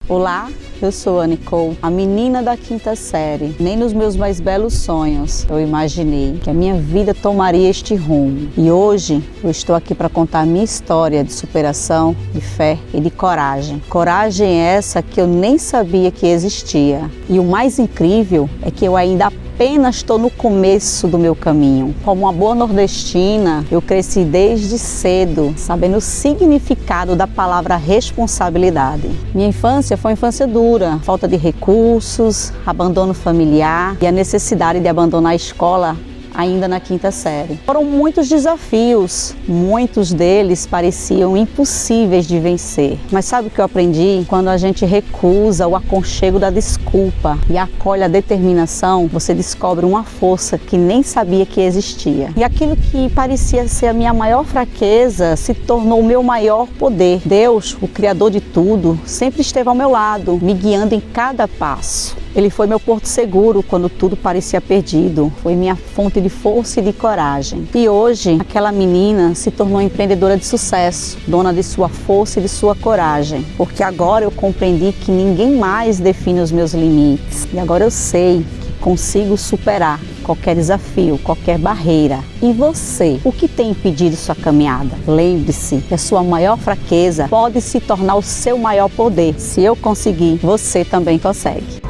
Olá, eu sou a Nicole, a menina da quinta série. Nem nos meus mais belos sonhos eu imaginei que a minha vida tomaria este rumo. E hoje eu estou aqui para contar a minha história de superação, de fé e de coragem. Coragem essa que eu nem sabia que existia. E o mais incrível é que eu ainda apenas estou no começo do meu caminho. Como uma boa nordestina, eu cresci desde cedo, sabendo o significado da palavra responsabilidade. Minha infância foi uma infância dura, falta de recursos, abandono familiar e a necessidade de abandonar a escola ainda na quinta série. Foram muitos desafios, muitos deles pareciam impossíveis de vencer. Mas sabe o que eu aprendi? Quando a gente recusa o aconchego da desculpa e acolhe a determinação, você descobre uma força que nem sabia que existia. E aquilo que parecia ser a minha maior fraqueza se tornou o meu maior poder. Deus, o Criador de tudo, sempre esteve ao meu lado, me guiando em cada passo. Ele foi meu porto seguro quando tudo parecia perdido. Foi minha fonte de força e de coragem. E hoje, aquela menina se tornou empreendedora de sucesso, dona de sua força e de sua coragem. Porque agora eu compreendi que ninguém mais define os meus limites. E agora eu sei que consigo superar qualquer desafio, qualquer barreira. E você, o que tem impedido sua caminhada? Lembre-se que a sua maior fraqueza pode se tornar o seu maior poder. Se eu conseguir, você também consegue.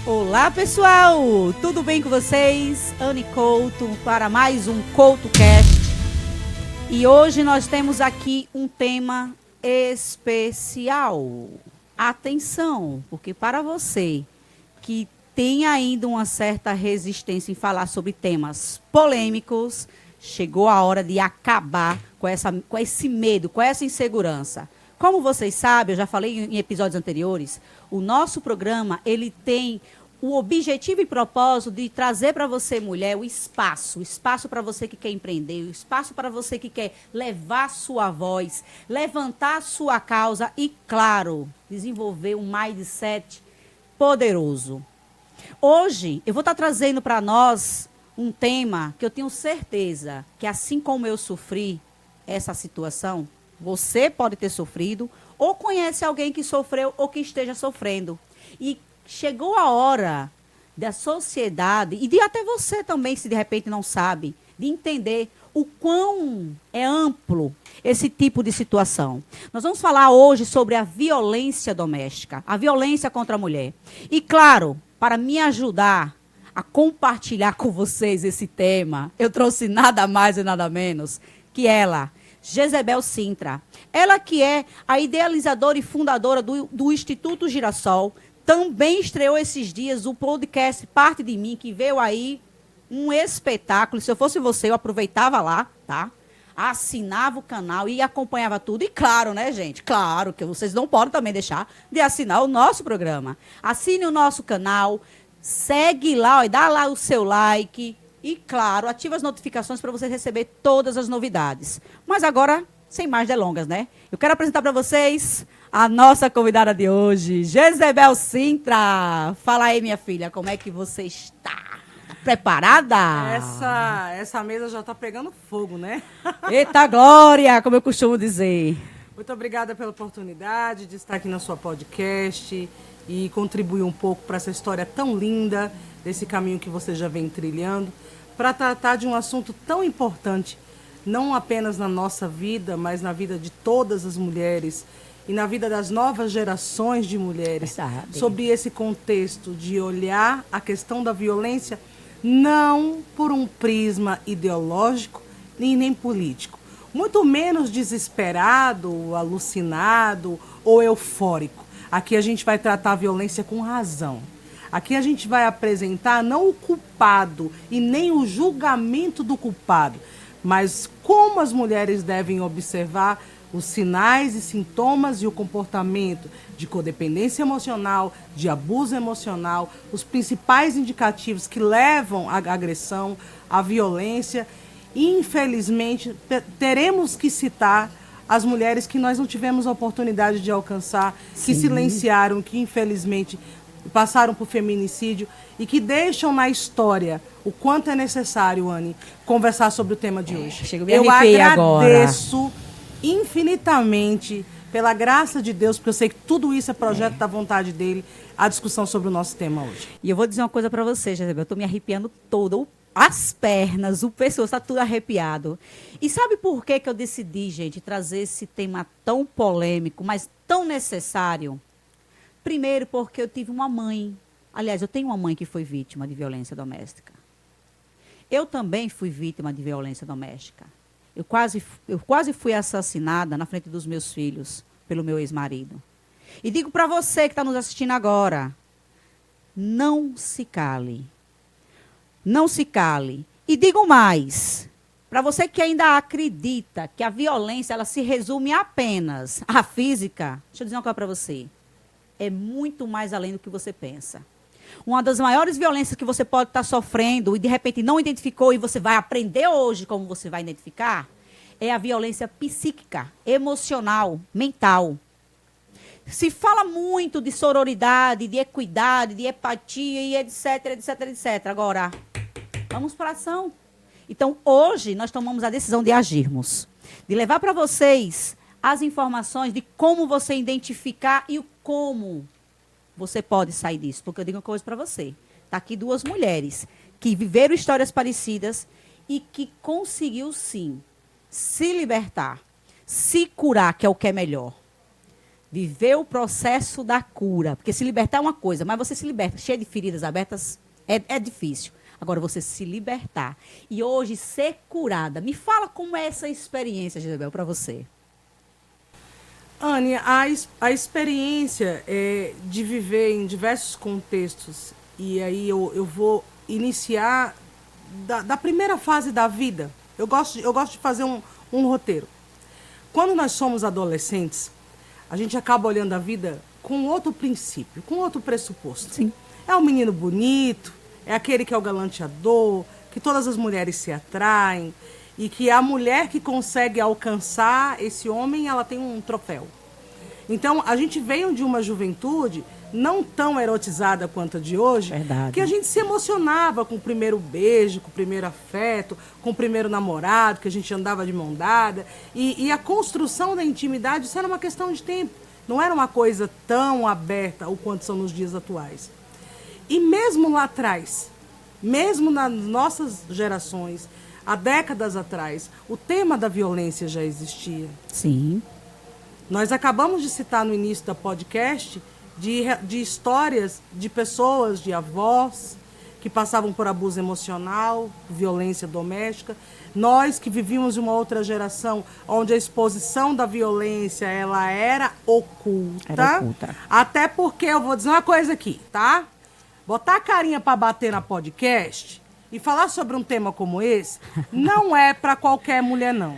Olá pessoal, tudo bem com vocês? Anne Couto para mais um CoutoCast. E hoje nós temos aqui um tema especial. Atenção, porque para você que tem ainda uma certa resistência em falar sobre temas polêmicos, chegou a hora de acabar com esse medo, com essa insegurança. Como vocês sabem, eu já falei em episódios anteriores, o nosso programa ele tem o objetivo e propósito de trazer para você, mulher, o espaço para você que quer empreender, o espaço para você que quer levar sua voz, levantar sua causa e, claro, desenvolver um mindset poderoso. Hoje, eu vou estar trazendo para nós um tema que eu tenho certeza que, assim como eu sofri essa situação, você pode ter sofrido ou conhece alguém que sofreu ou que esteja sofrendo. E chegou a hora da sociedade, e de até você também, se de repente não sabe, de entender o quão é amplo esse tipo de situação. Nós vamos falar hoje sobre a violência doméstica, a violência contra a mulher. E claro, para me ajudar a compartilhar com vocês esse tema, eu trouxe nada mais e nada menos que ela, Jezebel Sintra. Ela que é a idealizadora e fundadora do Instituto Girassol, também estreou esses dias o podcast Parte de Mim, que veio aí um espetáculo. Se eu fosse você, eu aproveitava lá, tá? Assinava o canal e acompanhava tudo. E claro, né, gente? Claro que vocês não podem também deixar de assinar o nosso programa. Assine o nosso canal, segue lá, ó, dá lá o seu like. E, claro, ativa as notificações para você receber todas as novidades. Mas agora, sem mais delongas, né? Eu quero apresentar para vocês a nossa convidada de hoje, Jezebel Sintra. Fala aí, minha filha, como é que você está? Preparada? Essa mesa já está pegando fogo, né? Eita glória, como eu costumo dizer. Muito obrigada pela oportunidade de estar aqui na sua podcast e contribuir um pouco para essa história tão linda, desse caminho que você já vem trilhando, para tratar de um assunto tão importante, não apenas na nossa vida, mas na vida de todas as mulheres e na vida das novas gerações de mulheres, sobre esse contexto de olhar a questão da violência não por um prisma ideológico e nem político, muito menos desesperado, alucinado ou eufórico. Aqui a gente vai tratar a violência com razão. Aqui a gente vai apresentar não o culpado e nem o julgamento do culpado, mas como as mulheres devem observar os sinais e sintomas e o comportamento de codependência emocional, de abuso emocional, os principais indicativos que levam à agressão, à violência. E, infelizmente, teremos que citar as mulheres que nós não tivemos a oportunidade de alcançar, que silenciaram, que, infelizmente, passaram por feminicídio e que deixam na história o quanto é necessário, Anne, conversar sobre o tema de hoje. Eu agradeço infinitamente, pela graça de Deus, porque eu sei que tudo isso é projeto da vontade dele, a discussão sobre o nosso tema hoje. E eu vou dizer uma coisa para você, Jezebel, eu estou me arrepiando toda, as pernas, o pescoço, está tudo arrepiado. E sabe por que eu decidi, gente, trazer esse tema tão polêmico, mas tão necessário? Primeiro, porque eu tive uma mãe, aliás, eu tenho uma mãe que foi vítima de violência doméstica. Eu também fui vítima de violência doméstica. Eu quase fui assassinada na frente dos meus filhos pelo meu ex-marido. E digo para você que está nos assistindo agora, não se cale. Não se cale. E digo mais, para você que ainda acredita que a violência ela se resume apenas à física, deixa eu dizer uma coisa para você. É muito mais além do que você pensa. Uma das maiores violências que você pode estar sofrendo e de repente não identificou e você vai aprender hoje como você vai identificar, é a violência psíquica, emocional, mental. Se fala muito de sororidade, de equidade, de empatia e etc, etc, etc. Agora, vamos para a ação. Então, hoje, nós tomamos a decisão de agirmos. De levar para vocês as informações de como você identificar e o como você pode sair disso. Porque eu digo uma coisa para você. Está aqui duas mulheres que viveram histórias parecidas e que conseguiu, sim, se libertar, se curar, que é o que é melhor. Viver o processo da cura. Porque se libertar é uma coisa, mas você se liberta cheio de feridas abertas, é difícil. Agora, você se libertar. E hoje, ser curada. Me fala como é essa experiência, Jezebel, para você. Anne, a experiência de viver em diversos contextos, e aí eu vou iniciar da primeira fase da vida. Eu gosto de fazer um roteiro. Quando nós somos adolescentes, a gente acaba olhando a vida com outro princípio, com outro pressuposto. Sim. É um menino bonito, é aquele que é o galanteador, que todas as mulheres se atraem, e que a mulher que consegue alcançar esse homem, ela tem um troféu. Então, a gente veio de uma juventude não tão erotizada quanto a de hoje, Verdade. que a gente se emocionava com o primeiro beijo, com o primeiro afeto, com o primeiro namorado, que a gente andava de mão dada. E a construção da intimidade, isso era uma questão de tempo. Não era uma coisa tão aberta o quanto são nos dias atuais. E mesmo lá atrás, mesmo nas nossas gerações, há décadas atrás, o tema da violência já existia. Sim. Nós acabamos de citar no início da podcast de histórias de pessoas, de avós, que passavam por abuso emocional, violência doméstica. Nós que vivíamos uma outra geração, onde a exposição da violência ela era oculta. Era oculta. Até porque, eu vou dizer uma coisa aqui, tá? Botar a carinha para bater na podcast e falar sobre um tema como esse não é para qualquer mulher, não.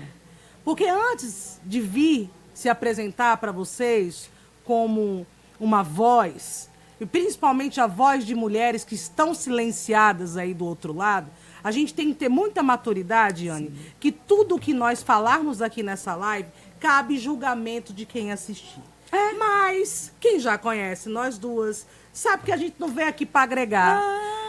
Porque antes de vir se apresentar para vocês como uma voz, e principalmente a voz de mulheres que estão silenciadas aí do outro lado, a gente tem que ter muita maturidade, Anne, que tudo que nós falarmos aqui nessa live cabe julgamento de quem assistir. Mas quem já conhece nós duas sabe que a gente não veio aqui para agregar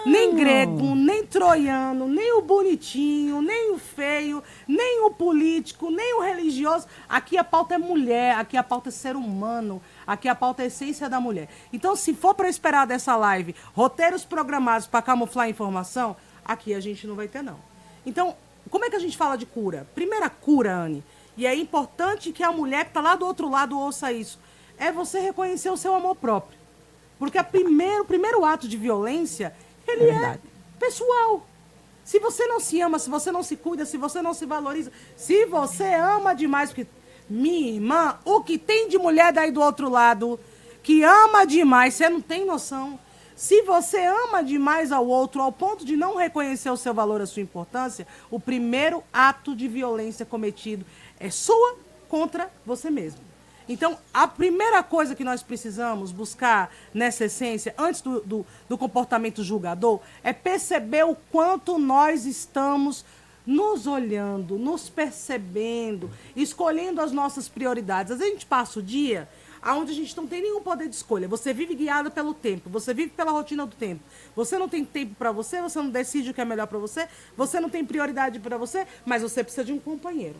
nem grego, nem troiano, nem o bonitinho, nem o feio, nem o político, nem o religioso. Aqui a pauta é mulher, aqui a pauta é ser humano, aqui a pauta é a essência da mulher. Então, se for para esperar dessa live roteiros programados para camuflar a informação, aqui a gente não vai ter, não. Então, como é que a gente fala de cura? Primeira cura, Anne, e é importante que a mulher que está lá do outro lado ouça isso, é você reconhecer o seu amor próprio. Porque o primeiro ato de violência, ele é pessoal. Se você não se ama, se você não se cuida, se você não se valoriza, se você ama demais, porque, minha irmã, o que tem de mulher daí do outro lado que ama demais, você não tem noção. Se você ama demais ao outro, ao ponto de não reconhecer o seu valor, a sua importância, o primeiro ato de violência cometido é sua contra você mesmo. Então, a primeira coisa que nós precisamos buscar nessa essência, antes do comportamento julgador, é perceber o quanto nós estamos nos olhando, nos percebendo, escolhendo as nossas prioridades. Às vezes a gente passa o dia onde a gente não tem nenhum poder de escolha. Você vive guiada pelo tempo, você vive pela rotina do tempo. Você não tem tempo para você não decide o que é melhor para você não tem prioridade para você, mas você precisa de um companheiro.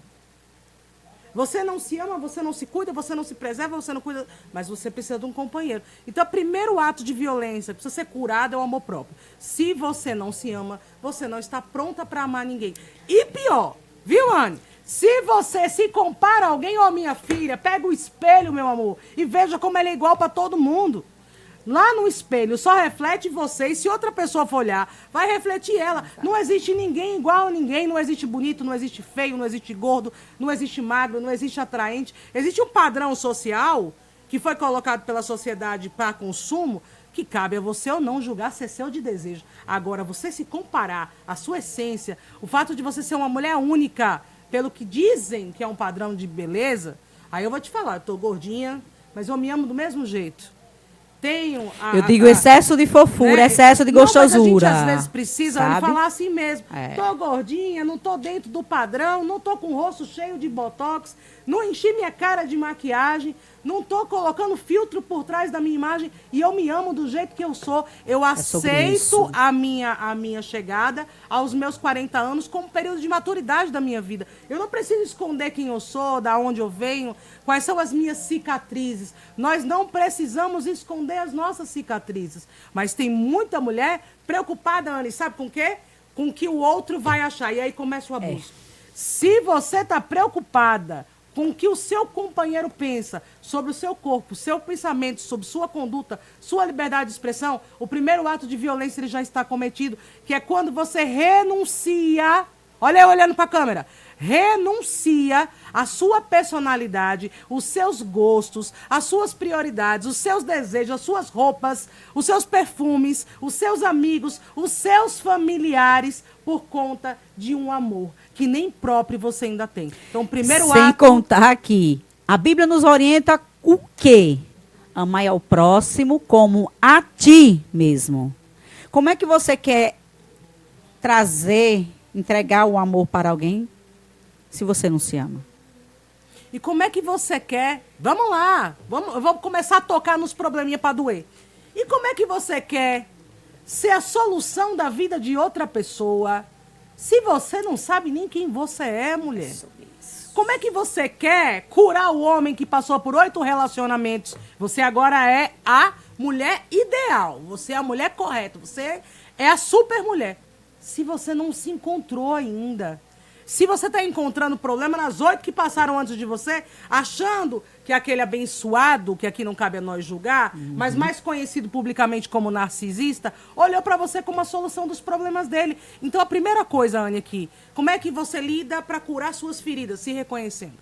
Você não se ama, você não se cuida, você não se preserva, você não cuida, mas você precisa de um companheiro. Então, o primeiro ato de violência que precisa ser curado é o amor próprio. Se você não se ama, você não está pronta para amar ninguém. E pior, viu, Anne? Se você se compara a alguém, ó, minha filha, pega o espelho, meu amor, e veja como ela é igual para todo mundo. Lá no espelho só reflete você, e se outra pessoa for olhar, vai refletir ela. Não existe ninguém igual a ninguém, não existe bonito, não existe feio, não existe gordo, não existe magro, não existe atraente. Existe um padrão social que foi colocado pela sociedade para consumo, que cabe a você ou não julgar se é seu de desejo. Agora, você se comparar a sua essência, o fato de você ser uma mulher única, pelo que dizem que é um padrão de beleza, aí eu vou te falar, eu tô gordinha, mas eu me amo do mesmo jeito. Eu digo excesso de fofura, né? Excesso de gostosura. Mas a gente às vezes precisa falar assim mesmo. Tô gordinha, não tô dentro do padrão, não tô com o rosto cheio de botox, não enchi minha cara de maquiagem, não tô colocando filtro por trás da minha imagem e eu me amo do jeito que eu sou. Eu aceito a minha chegada aos meus 40 anos como período de maturidade da minha vida. Eu não preciso esconder quem eu sou, da onde eu venho, quais são as minhas cicatrizes. Nós não precisamos esconder as nossas cicatrizes. Mas tem muita mulher preocupada, Anne, sabe com o quê? Com o que o outro vai achar. E aí começa o abuso. Se você está preocupada com o que o seu companheiro pensa sobre o seu corpo, seu pensamento, sobre sua conduta, sua liberdade de expressão, o primeiro ato de violência ele já está cometido, que é quando você renuncia, olha eu olhando para a câmera, renuncia a sua personalidade, os seus gostos, as suas prioridades, os seus desejos, as suas roupas, os seus perfumes, os seus amigos, os seus familiares, por conta de um amor que nem próprio você ainda tem. Então, o primeiro ato... Sem contar que a Bíblia nos orienta o quê? Amar ao próximo como a ti mesmo. Como é que você quer trazer, entregar o amor para alguém se você não se ama? E como é que você quer... Vamos lá, eu vou começar a tocar nos probleminhas para doer. E como é que você quer ser a solução da vida de outra pessoa se você não sabe nem quem você é, mulher? Como é que você quer curar o homem que passou por 8 relacionamentos? Você agora é a mulher ideal. Você é a mulher correta. Você é a super mulher. Se você não se encontrou ainda. Se você está encontrando problema nas 8 que passaram antes de você, achando que aquele abençoado, que aqui não cabe a nós julgar, mas mais conhecido publicamente como narcisista, olhou para você como a solução dos problemas dele. Então, a primeira coisa, Anne, aqui, como é que você lida para curar suas feridas? Se reconhecendo.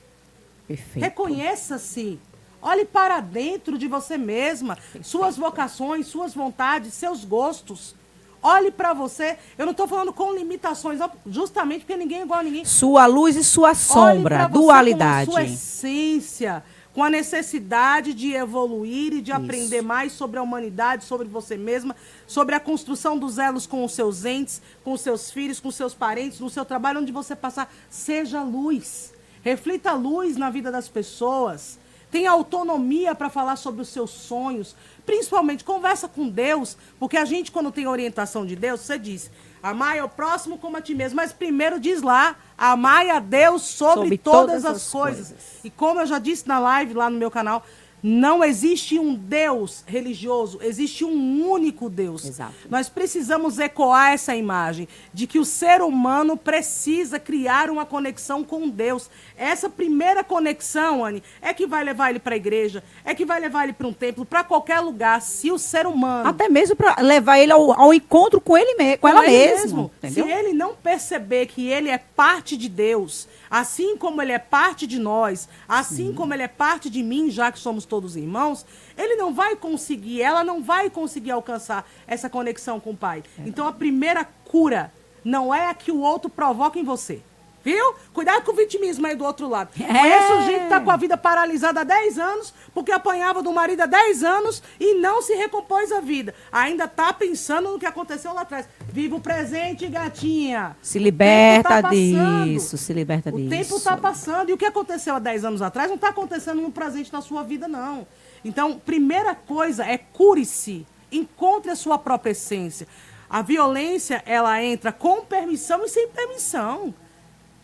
Perfeito. Reconheça-se. Olhe para dentro de você mesma, suas vocações, suas vontades, seus gostos. Olhe para você. Eu não estou falando com limitações, justamente porque ninguém é igual a ninguém. Sua luz e sua sombra, Olhe pra dualidade. você com a sua essência, com a necessidade de evoluir e de aprender mais sobre a humanidade, sobre você mesma, sobre a construção dos elos com os seus entes, com os seus filhos, com os seus parentes, no seu trabalho, onde você passar. Seja luz. Reflita luz na vida das pessoas. Tenha autonomia para falar sobre os seus sonhos. Principalmente, conversa com Deus, porque a gente, quando tem orientação de Deus, você diz, amai ao próximo como a ti mesmo. Mas primeiro diz lá, amai a Deus sobre todas as coisas. E como eu já disse na live lá no meu canal, não existe um Deus religioso, existe um único Deus. Exato. Nós precisamos ecoar essa imagem de que o ser humano precisa criar uma conexão com Deus. Essa primeira conexão, Anne, é que vai levar ele para a igreja, é que vai levar ele para um templo, para qualquer lugar, se o ser humano... Até mesmo para levar ele ao encontro com ele com ela mesmo. Se ele não perceber que ele é parte de Deus, assim como ele é parte de nós, assim como ele é parte de mim, já que somos todos irmãos, ele não vai conseguir, ela não vai conseguir alcançar essa conexão com o Pai. Então, a primeira cura não é a que o outro provoca em você. Viu? Cuidado com o vitimismo aí do outro lado. Conheço gente que tá com a vida paralisada há 10 anos, porque apanhava do marido há 10 anos e não se recompôs a vida. Ainda tá pensando no que aconteceu lá atrás. Viva o presente, gatinha. Se liberta O tempo tá passando. disso, se liberta disso. O tempo está passando. E o que aconteceu há 10 anos atrás não está acontecendo no presente na sua vida, não. Então, primeira coisa é cure-se. Encontre a sua própria essência. A violência, ela entra com permissão e sem permissão.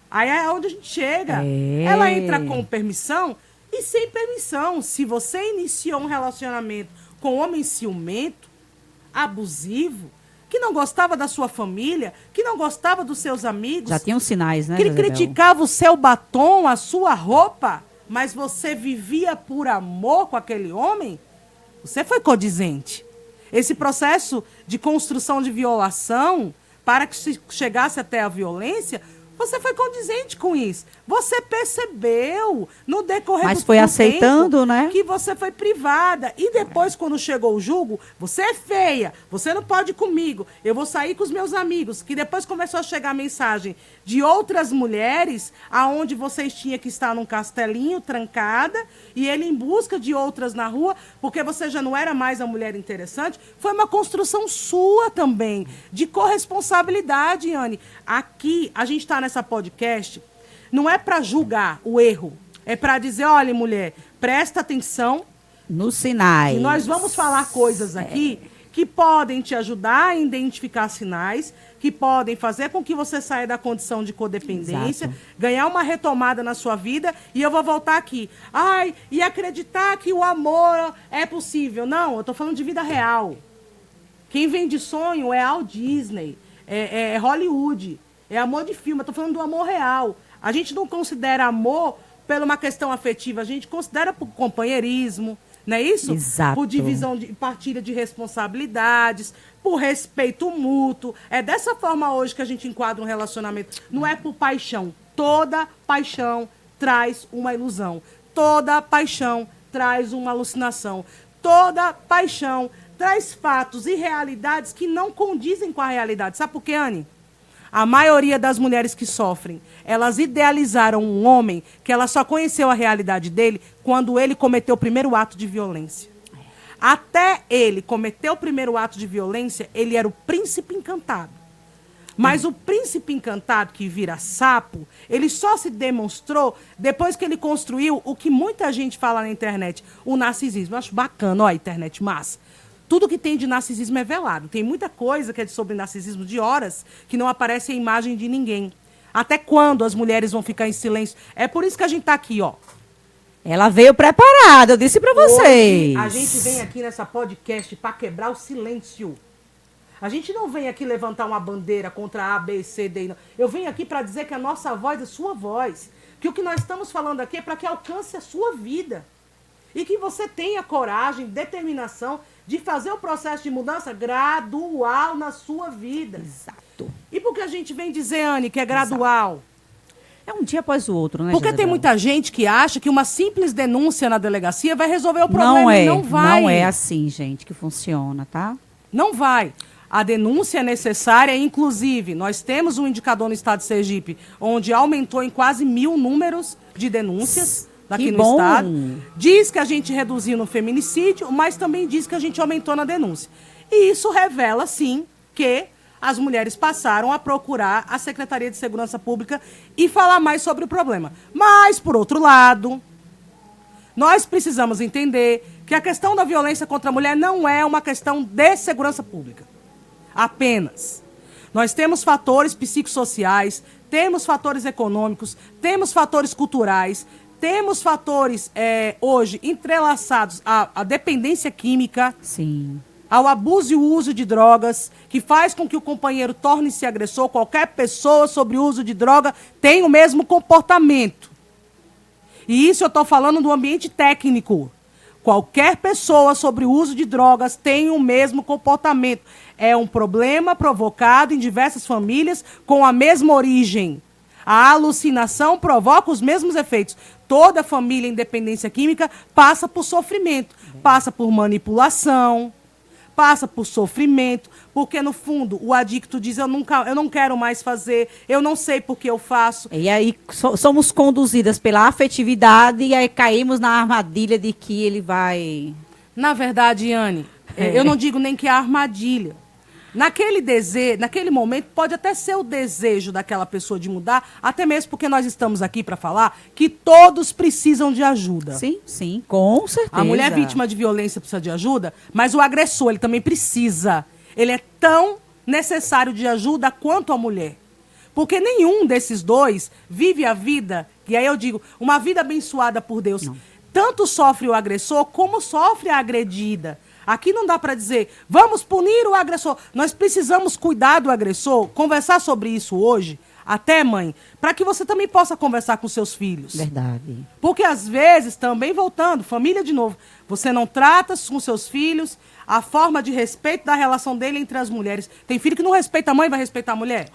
Aí é onde a gente chega. Ela entra com permissão e sem permissão. Se você iniciou um relacionamento com um homem ciumento, abusivo, que não gostava da sua família, que não gostava dos seus amigos. Já tinham sinais, né, Que Jezebel? criticava o seu batom, a sua roupa, mas você vivia por amor com aquele homem, você foi condizente. Esse processo de construção de violação, para que se chegasse até a violência, você foi condizente com isso. Você percebeu no decorrer Mas do foi do aceitando, tempo, né? que você foi privada. E depois, quando chegou o julgo, você é feia, você não pode ir comigo, eu vou sair com os meus amigos. Que depois começou a chegar a mensagem de outras mulheres, aonde vocês tinham que estar num castelinho, trancada, e ele em busca de outras na rua, porque você já não era mais a mulher interessante. Foi uma construção sua também, de corresponsabilidade, Anne. Aqui, a gente está nessa podcast, não é para julgar o erro, é para dizer, olha, mulher, presta atenção, Nos sinais. e nós vamos falar coisas aqui que podem te ajudar a identificar sinais, que podem fazer com que você saia da condição de codependência, Exato. ganhar uma retomada na sua vida, e eu vou voltar aqui. Ai, e acreditar que o amor é possível. Não, eu estou falando de vida real. Quem vende sonho é Walt Disney, é Hollywood, é amor de filme. Eu estou falando do amor real. A gente não considera amor por uma questão afetiva, a gente considera por companheirismo, não é isso? Exato. Por divisão de partilha de responsabilidades, por respeito mútuo. É dessa forma hoje que a gente enquadra um relacionamento. Não é por paixão. Toda paixão traz uma ilusão. Toda paixão traz uma alucinação. Toda paixão traz fatos e realidades que não condizem com a realidade. Sabe por quê, Anne? A maioria das mulheres que sofrem, elas idealizaram um homem que ela só conheceu a realidade dele quando ele cometeu o primeiro ato de violência. Até ele cometer o primeiro ato de violência, ele era o príncipe encantado. Mas o príncipe encantado que vira sapo, ele só se demonstrou depois que ele construiu o que muita gente fala na internet, o narcisismo. Eu acho bacana, ó, a internet massa. Tudo que tem de narcisismo é velado. Tem muita coisa que é sobre narcisismo de horas que não aparece a imagem de ninguém. Até quando as mulheres vão ficar em silêncio? É por isso que a gente está aqui, ó. Ela veio preparada, eu disse pra vocês. Hoje, a gente vem aqui nessa podcast para quebrar o silêncio. A gente não vem aqui levantar uma bandeira contra A, B, C, D. Não. Eu venho aqui para dizer que a nossa voz é sua voz. Que o que nós estamos falando aqui é para que alcance a sua vida. E que você tenha coragem, determinação de fazer o processo de mudança gradual na sua vida. Exato. E por que a gente vem dizer, Anne, que é gradual? É um dia após o outro, né, Porque tem Jezebel? muita gente que acha que uma simples denúncia na delegacia vai resolver o problema. Não é, e não vai. não é assim, gente, que funciona, tá? Não vai. A denúncia é necessária, inclusive, nós temos um indicador no estado de Sergipe, onde aumentou em quase 1000 números de denúncias daqui Que no bom. estado. Diz que a gente reduziu no feminicídio, mas também diz que a gente aumentou na denúncia. E isso revela, sim, que as mulheres passaram a procurar a Secretaria de Segurança Pública e falar mais sobre o problema. Mas, por outro lado, nós precisamos entender que a questão da violência contra a mulher não é uma questão de segurança pública. Apenas. Nós temos fatores psicossociais, temos fatores econômicos, temos fatores culturais, temos fatores, hoje, entrelaçados à dependência química, Sim. ao abuso e uso de drogas, que faz com que o companheiro torne-se agressor. Qualquer pessoa sobre o uso de droga tem o mesmo comportamento. E isso eu estou falando do ambiente técnico. Qualquer pessoa sobre o uso de drogas tem o mesmo comportamento. É um problema provocado em diversas famílias com a mesma origem. A alucinação provoca os mesmos efeitos. Toda família em dependência química passa por sofrimento, passa por manipulação, passa por sofrimento, porque no fundo o adicto diz, eu não quero mais fazer, eu não sei por que eu faço. E aí somos conduzidas pela afetividade e aí caímos na armadilha de que ele vai... Na verdade, Anne, eu não digo nem que é armadilha. Naquele desejo, naquele momento, pode até ser o desejo daquela pessoa de mudar, até mesmo porque nós estamos aqui para falar que todos precisam de ajuda. Sim, sim, com certeza. A mulher vítima de violência precisa de ajuda, mas o agressor, ele também precisa. Ele é tão necessário de ajuda quanto a mulher. Porque nenhum desses dois vive a vida, e aí eu digo, uma vida abençoada por Deus. Não. Tanto sofre o agressor, como sofre a agredida. Aqui não dá para dizer, vamos punir o agressor. Nós precisamos cuidar do agressor, conversar sobre isso hoje, até, mãe, para que você também possa conversar com seus filhos. Verdade. Porque às vezes, também voltando, família de novo, você não trata com seus filhos a forma de respeito da relação dele entre as mulheres. Tem filho que não respeita a mãe, vai respeitar a mulher?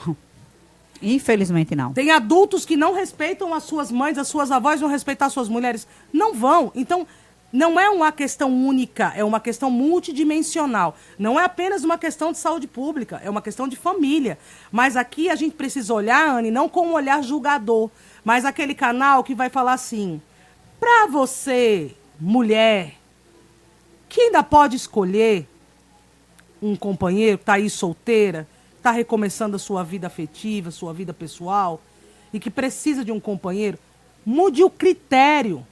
Infelizmente não. Tem adultos que não respeitam as suas mães, as suas avós, vão respeitar as suas mulheres? Não vão. Então, não é uma questão única, é uma questão multidimensional. Não é apenas uma questão de saúde pública, é uma questão de família. Mas aqui a gente precisa olhar, Anne, não com um olhar julgador, mas aquele canal que vai falar assim, para você, mulher, que ainda pode escolher um companheiro, está aí solteira, está recomeçando a sua vida afetiva, sua vida pessoal, e que precisa de um companheiro, mude o critério.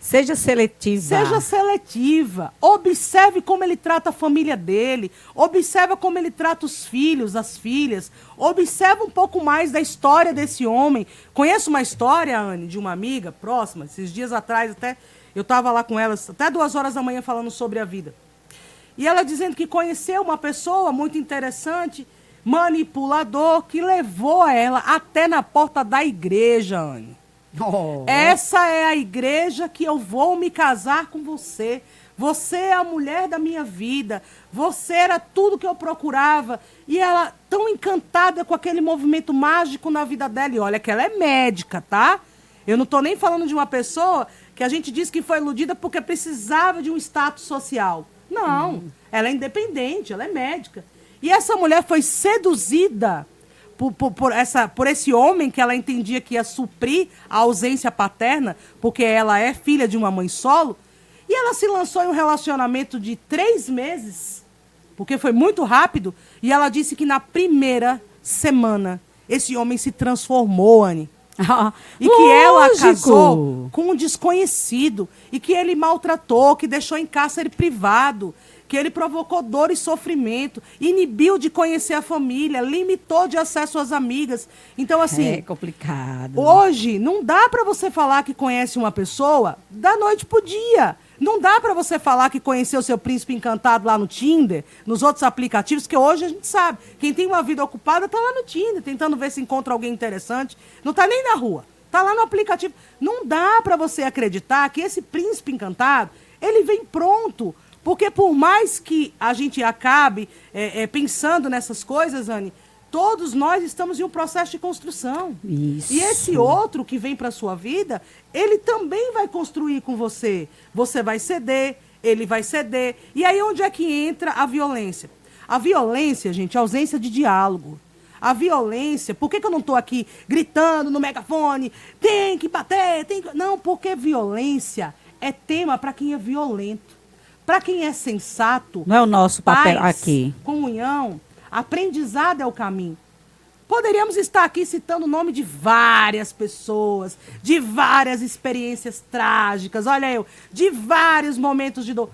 Seja seletiva. Seja seletiva. Observe como ele trata a família dele. Observe como ele trata os filhos, as filhas. Observe um pouco mais da história desse homem. Conheço uma história, Anne, de uma amiga próxima. Esses dias atrás, até eu estava lá com ela, até 2 horas da manhã, falando sobre a vida. E ela dizendo que conheceu uma pessoa muito interessante, manipulador, que levou ela até na porta da igreja, Anne. Oh. Essa é a igreja que eu vou me casar com você. Você é a mulher da minha vida. Você era tudo que eu procurava. E ela tão encantada com aquele movimento mágico na vida dela. E olha que ela é médica, tá? Eu não estou nem falando de uma pessoa que a gente diz que foi iludida porque precisava de um status social. Não, ela é independente, ela é médica. E essa mulher foi seduzida por esse homem que ela entendia que ia suprir a ausência paterna, porque ela é filha de uma mãe solo, e ela se lançou em um relacionamento de 3 meses, porque foi muito rápido, e ela disse que na primeira semana esse homem se transformou, Anne. E que ela casou com um desconhecido, e que ele maltratou, que deixou em cárcere privado, que ele provocou dor e sofrimento, inibiu de conhecer a família, limitou de acesso às amigas. Então, assim... É complicado. Hoje, não dá para você falar que conhece uma pessoa da noite pro dia. Não dá para você falar que conheceu o seu príncipe encantado lá no Tinder, nos outros aplicativos, que hoje a gente sabe. Quem tem uma vida ocupada tá lá no Tinder, tentando ver se encontra alguém interessante. Não tá nem na rua, tá lá no aplicativo. Não dá para você acreditar que esse príncipe encantado, ele vem pronto. Porque por mais que a gente acabe pensando nessas coisas, Anne, todos nós estamos em um processo de construção. Isso. E esse outro que vem para a sua vida, ele também vai construir com você. Você vai ceder, ele vai ceder. E aí onde é que entra a violência? A violência, gente, é a ausência de diálogo. A violência, por que eu não estou aqui gritando no megafone? Tem que bater, tem que... Não, porque violência é tema para quem é violento. Para quem é sensato, não é o nosso papel paz, aqui. Comunhão, aprendizado é o caminho. Poderíamos estar aqui citando o nome de várias pessoas, de várias experiências trágicas, olha eu, de vários momentos de dor.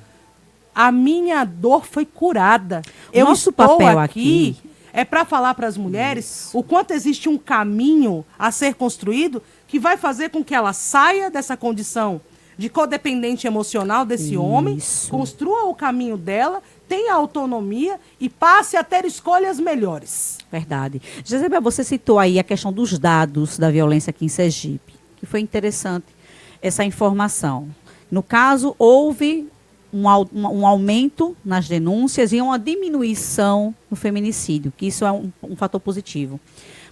A minha dor foi curada. Eu Nosso estou papel aqui é para falar para as mulheres o quanto existe um caminho a ser construído que vai fazer com que ela saia dessa condição de codependente emocional desse homem, construa o caminho dela, tenha autonomia e passe a ter escolhas melhores. Verdade. Jezebel, você citou aí a questão dos dados da violência aqui em Sergipe, que foi interessante essa informação. No caso, houve um aumento nas denúncias e uma diminuição no feminicídio, que isso é um fator positivo.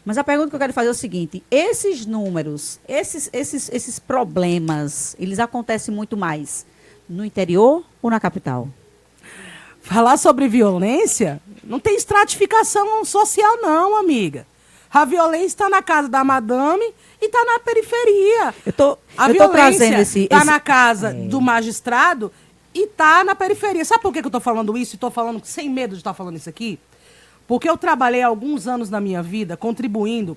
Mas a pergunta que eu quero fazer é o seguinte: esses números, esses problemas, eles acontecem muito mais no interior ou na capital? Falar sobre violência não tem estratificação social não, amiga. A violência está na casa da madame e está na periferia. Eu tô trazendo esse... Está na casa do magistrado e está na periferia. Sabe por que eu estou falando isso e estou falando sem medo de estar falando isso aqui? Porque eu trabalhei alguns anos na minha vida contribuindo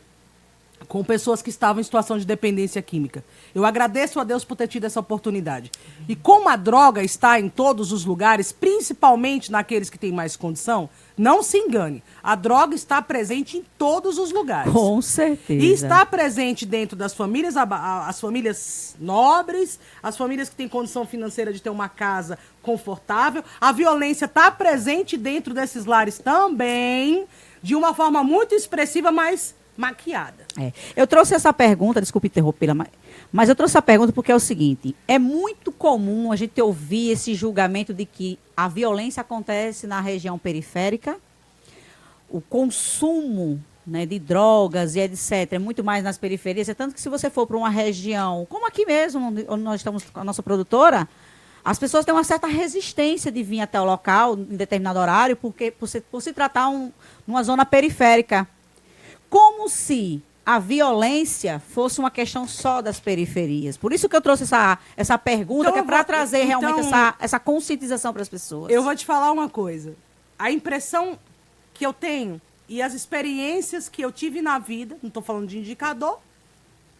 com pessoas que estavam em situação de dependência química. Eu agradeço a Deus por ter tido essa oportunidade. E como a droga está em todos os lugares, principalmente naqueles que têm mais condição, não se engane, a droga está presente em todos os lugares. Com certeza. E está presente dentro das famílias, as famílias nobres, as famílias que têm condição financeira de ter uma casa confortável. A violência está presente dentro desses lares também, de uma forma muito expressiva, mas maquiada. Eu trouxe essa pergunta, desculpe interrompê-la, mas eu trouxe essa pergunta porque é o seguinte: é muito comum a gente ouvir esse julgamento de que a violência acontece na região periférica, o consumo, né, de drogas e etc. é muito mais nas periferias, é tanto que se você for para uma região, como aqui mesmo, onde nós estamos com a nossa produtora, as pessoas têm uma certa resistência de vir até o local em determinado horário, porque por se tratar numa zona periférica. Como se a violência fosse uma questão só das periferias. Por isso que eu trouxe essa pergunta, Então, que é para trazer realmente essa conscientização para as pessoas. Eu vou te falar uma coisa. A impressão que eu tenho e as experiências que eu tive na vida, não estou falando de indicador,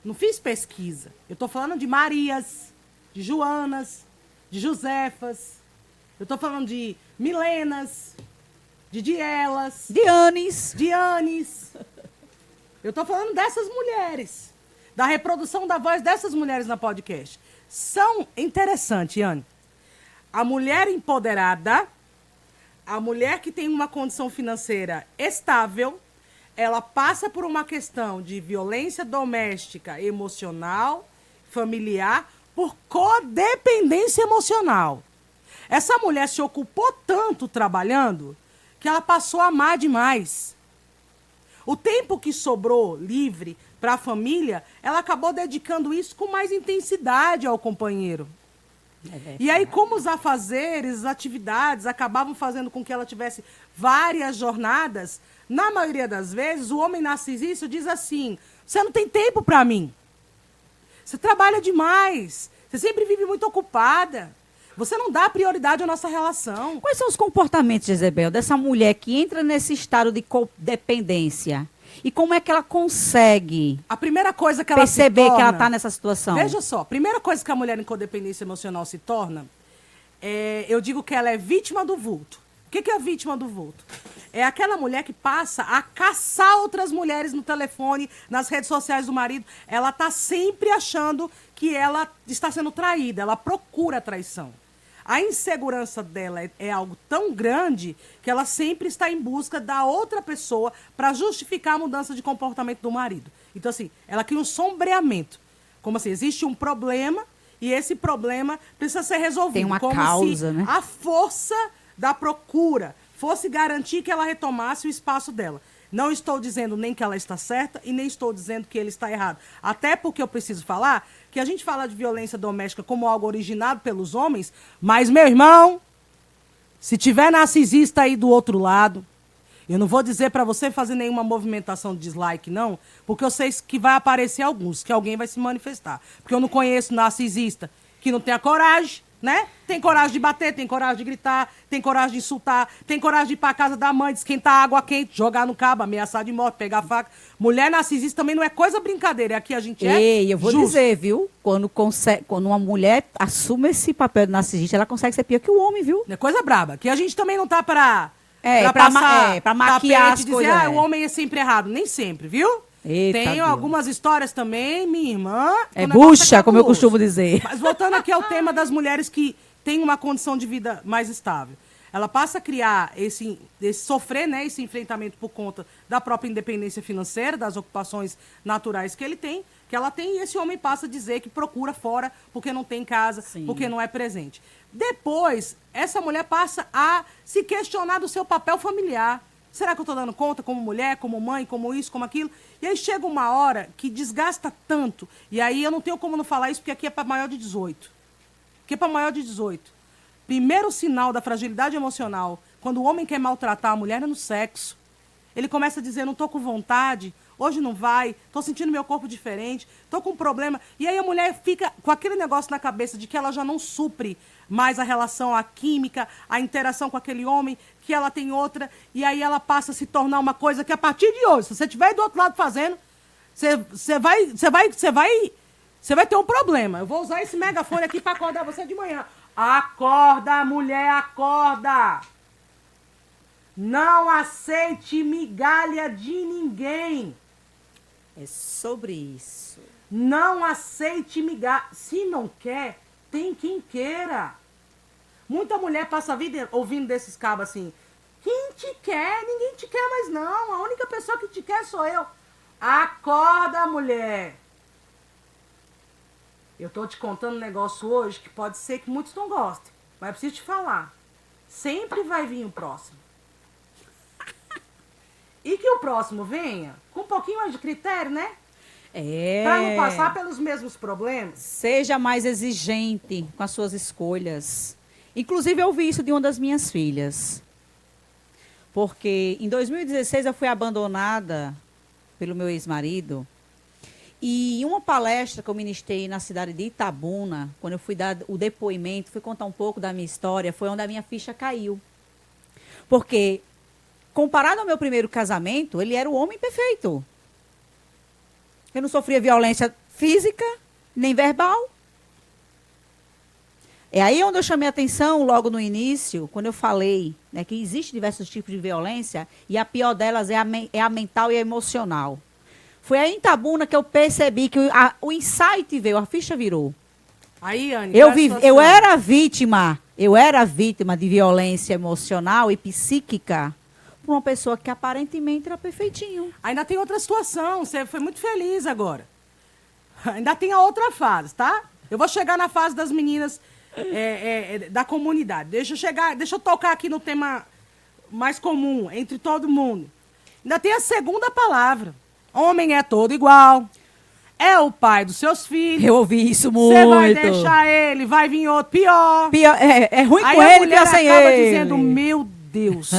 não fiz pesquisa. Eu estou falando de Marias, de Joanas, de Josefas. Eu estou falando de Milenas, de Dielas, Dianes. Eu estou falando dessas mulheres, da reprodução da voz dessas mulheres na podcast. São interessantes, Yane. A mulher empoderada, a mulher que tem uma condição financeira estável, ela passa por uma questão de violência doméstica, emocional, familiar, por codependência emocional. Essa mulher se ocupou tanto trabalhando que ela passou a amar demais. O tempo que sobrou livre para a família, ela acabou dedicando isso com mais intensidade ao companheiro. E aí, como os afazeres, as atividades acabavam fazendo com que ela tivesse várias jornadas, na maioria das vezes, o homem narcisista diz assim: você não tem tempo para mim. Você trabalha demais. Você sempre vive muito ocupada. Você não dá prioridade à nossa relação. Quais são os comportamentos, Jezebel, dessa mulher que entra nesse estado de codependência? E como é que ela consegue a primeira coisa que ela perceber que ela está nessa situação? Veja só, a primeira coisa que a mulher em codependência emocional se torna, eu digo que ela é vítima do vulto. O que é a vítima do vulto? É aquela mulher que passa a caçar outras mulheres no telefone, nas redes sociais do marido. Ela está sempre achando que ela está sendo traída, ela procura a traição. A insegurança dela é algo tão grande que ela sempre está em busca da outra pessoa para justificar a mudança de comportamento do marido. Então, assim, ela cria um sombreamento. Como assim, existe um problema e esse problema precisa ser resolvido. Tem uma como causa, se né? a força da procura fosse garantir que ela retomasse o espaço dela. Não estou dizendo nem que ela está certa e nem estou dizendo que ele está errado. Até porque eu preciso falar que a gente fala de violência doméstica como algo originado pelos homens, mas, meu irmão, se tiver narcisista aí do outro lado, eu não vou dizer para você fazer nenhuma movimentação de dislike, não, porque eu sei que vai aparecer alguns, que alguém vai se manifestar. Porque eu não conheço narcisista que não tenha coragem, né? Tem coragem de bater, tem coragem de gritar, tem coragem de insultar, tem coragem de ir pra casa da mãe, de esquentar água quente, jogar no cabo, ameaçar de morte, pegar faca. Mulher narcisista também não é coisa brincadeira. Aqui a gente é Ei, eu vou justo. dizer, viu? Quando uma mulher assume esse papel de narcisista, ela consegue ser pior que o homem, viu? É coisa braba. Que a gente também não tá pra pra maquiar as dizer, coisas. o homem é sempre errado. Nem sempre, viu? Eita, Tem Deus. algumas histórias também, minha irmã. É o negócio bucha, como eu cabuloso. costumo dizer. Mas voltando aqui ao tema das mulheres que têm uma condição de vida mais estável. Ela passa a criar sofrer, né, esse enfrentamento por conta da própria independência financeira, das ocupações naturais que ela tem, e esse homem passa a dizer que procura fora porque não tem casa, Sim. porque não é presente. Depois, essa mulher passa a se questionar do seu papel familiar. Será que eu estou dando conta como mulher, como mãe, como isso, como aquilo? E aí chega uma hora que desgasta tanto, e aí eu não tenho como não falar isso porque aqui é para maior de 18. Aqui é para maior de 18. Primeiro sinal da fragilidade emocional, quando o homem quer maltratar a mulher, é no sexo. Ele começa a dizer, não estou com vontade, hoje não vai, tô sentindo meu corpo diferente, tô com um problema. E aí a mulher fica com aquele negócio na cabeça de que ela já não supre mais a relação, a química, a interação com aquele homem, que ela tem outra, e aí ela passa a se tornar uma coisa que a partir de hoje, se você estiver do outro lado fazendo, você vai ter um problema. Eu vou usar esse megafone aqui para acordar você de manhã. Acorda, mulher, acorda! Não aceite migalha de ninguém. É sobre isso. Não aceite migalha. Se não quer, tem quem queira. Muita mulher passa a vida ouvindo desses cabos assim. Quem te quer? Ninguém te quer mais não. A única pessoa que te quer sou eu. Acorda, mulher. Eu tô te contando um negócio hoje que pode ser que muitos não gostem. Mas eu preciso te falar. Sempre vai vir o próximo. E que o próximo venha com um pouquinho mais de critério, né? Pra não passar pelos mesmos problemas. Seja mais exigente com as suas escolhas. Inclusive, eu vi isso de uma das minhas filhas. Porque em 2016 eu fui abandonada pelo meu ex-marido. E em uma palestra que eu ministrei na cidade de Itabuna, quando eu fui dar o depoimento, fui contar um pouco da minha história, foi onde a minha ficha caiu. Porque, comparado ao meu primeiro casamento, ele era o homem perfeito. Eu não sofria violência física, nem verbal. É aí onde eu chamei a atenção logo no início, quando eu falei, né, que existem diversos tipos de violência, e a pior delas é a mental e a emocional. Foi aí em Itabuna que eu percebi que o insight veio, a ficha virou. Aí, Anne, Eu era vítima de violência emocional e psíquica por uma pessoa que aparentemente era perfeitinho. Ainda tem outra situação, você foi muito feliz agora. Ainda tem a outra fase, tá? Eu vou chegar na fase das meninas da comunidade. Deixa eu tocar aqui no tema mais comum, entre todo mundo. Ainda tem a segunda palavra. Homem é todo igual. É o pai dos seus filhos. Eu ouvi isso muito. Você vai deixar ele, vai vir outro pior. É ruim aí com ele, ele, pior sem acaba ele. dizendo, meu Deus.